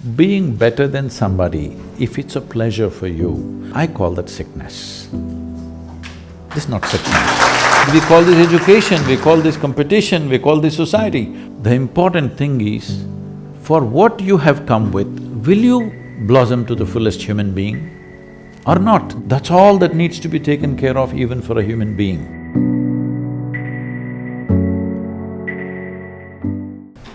Being better than somebody, if it's a pleasure for you, I call that sickness. This is not sickness. We call this education, we call this competition, we call this society. The important thing is, for what you have come with, will you blossom to the fullest human being or not? That's all that needs to be taken care of even for a human being.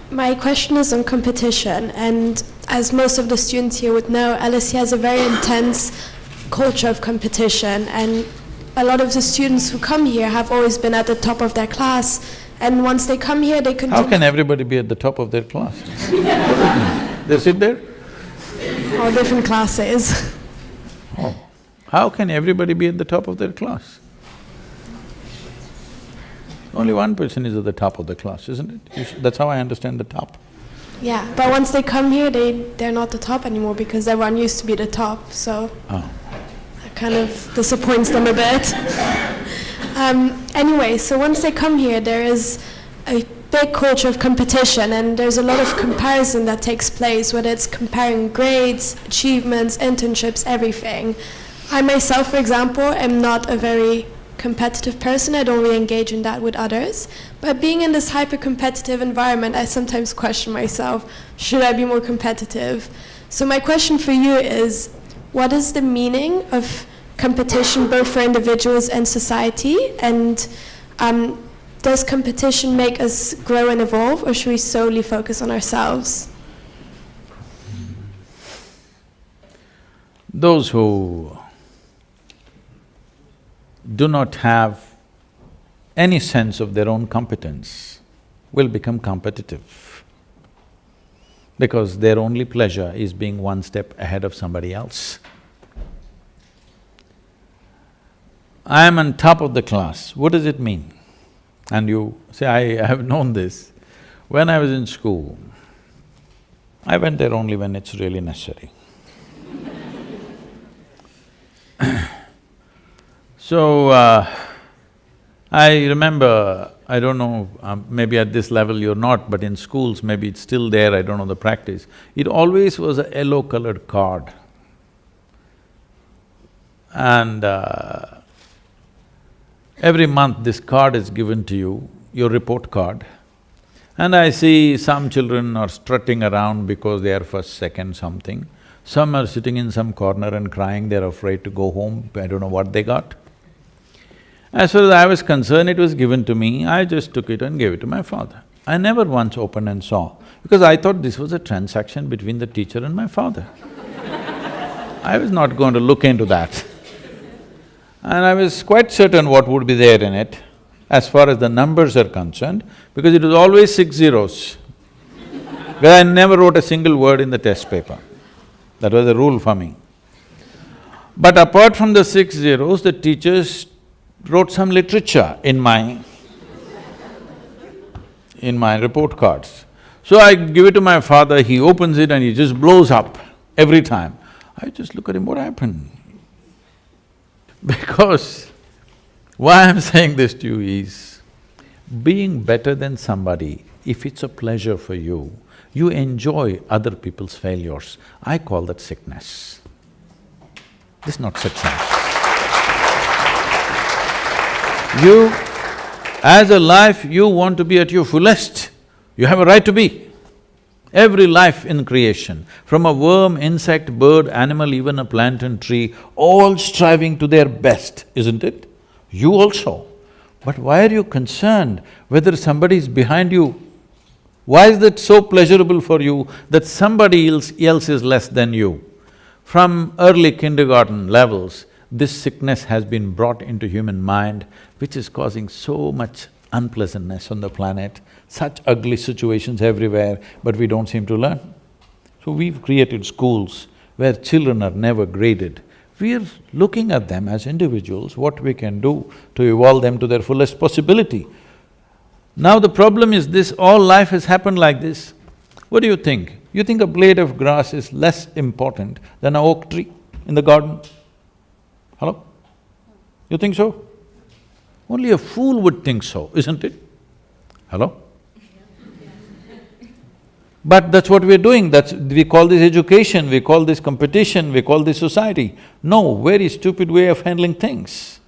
My question is on competition, and as most of the students here would know, LSE has a very intense culture of competition, and a lot of the students who come here have always been at the top of their class, and once they come here, they continue… How can everybody be at the top of their class? They sit there? All different classes. Oh, how can everybody be at the top of their class? Only one person is at the top of the class, isn't it? That's how I understand the top. Yeah, but once they come here, they're not the top anymore because everyone used to be the top, so… Oh. That kind of disappoints them a bit. Anyway, so once they come here, there is a big culture of competition, and there's a lot of comparison that takes place, whether it's comparing grades, achievements, internships, everything. I myself, for example, am not a very competitive person. I don't really engage in that with others. But being in this hyper-competitive environment, I sometimes question myself, should I be more competitive? So my question for you is, what is the meaning of competition both for individuals and society? And does competition make us grow and evolve, or should we solely focus on ourselves? Those who do not have any sense of their own competence will become competitive because their only pleasure is being one step ahead of somebody else. I am on top of the class, what does it mean? And you say, I have known this. When I was in school, I went there only when it's really necessary. So, I remember, I don't know, maybe at this level you're not, but in schools maybe it's still there, I don't know the practice. It always was a yellow-colored card. And every month this card is given to you, your report card. And I see some children are strutting around because they are first, second, something. Some are sitting in some corner and crying, they're afraid to go home, I don't know what they got. As far as I was concerned, it was given to me, I just took it and gave it to my father. I never once opened and saw, because I thought this was a transaction between the teacher and my father. I was not going to look into that. And I was quite certain what would be there in it, as far as the numbers are concerned, because it was always 6 zeros. Because I never wrote a single word in the test paper. That was a rule for me. But apart from the 6 zeros, the teachers wrote some literature in my report cards. So I give it to my father, he opens it and he just blows up every time. I just look at him, what happened? Because why I'm saying this to you is, being better than somebody, if it's a pleasure for you, you enjoy other people's failures, I call that sickness. This is not success. You, as a life, you want to be at your fullest, you have a right to be. Every life in creation, from a worm, insect, bird, animal, even a plant and tree, all striving to their best, isn't it? You also. But why are you concerned whether somebody is behind you? Why is that so pleasurable for you that somebody else is less than you? From early kindergarten levels, this sickness has been brought into human mind, which is causing so much unpleasantness on the planet, such ugly situations everywhere, but we don't seem to learn. So we've created schools where children are never graded. We're looking at them as individuals, what we can do to evolve them to their fullest possibility. Now the problem is this, all life has happened like this. What do you think? You think a blade of grass is less important than an oak tree in the garden? Hello? You think so? Only a fool would think so, isn't it? Hello? But that's what we're doing, we call this education, we call this competition, we call this society. No, very stupid way of handling things.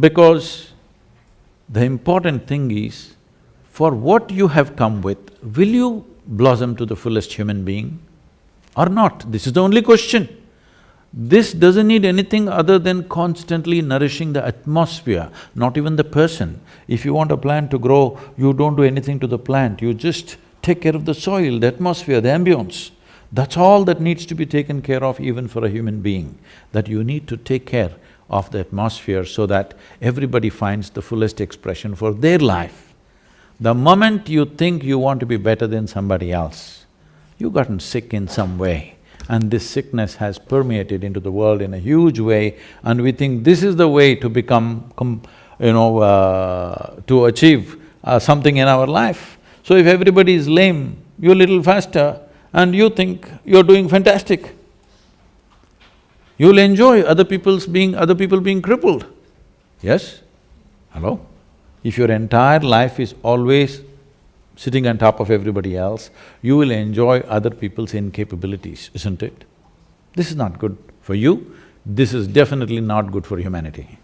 Because the important thing is, for what you have come with, will you blossom to the fullest human being or not? This is the only question. This doesn't need anything other than constantly nourishing the atmosphere, not even the person. If you want a plant to grow, you don't do anything to the plant, you just take care of the soil, the atmosphere, the ambience. That's all that needs to be taken care of even for a human being, that you need to take care of the atmosphere so that everybody finds the fullest expression for their life. The moment you think you want to be better than somebody else, you've gotten sick in some way, and this sickness has permeated into the world in a huge way, and we think this is the way to become, to achieve something in our life. So if everybody is lame, you're a little faster and you think you're doing fantastic. You'll enjoy other people being crippled. Yes? Hello? If your entire life is always sitting on top of everybody else, you will enjoy other people's incapabilities, isn't it? This is not good for you, this is definitely not good for humanity.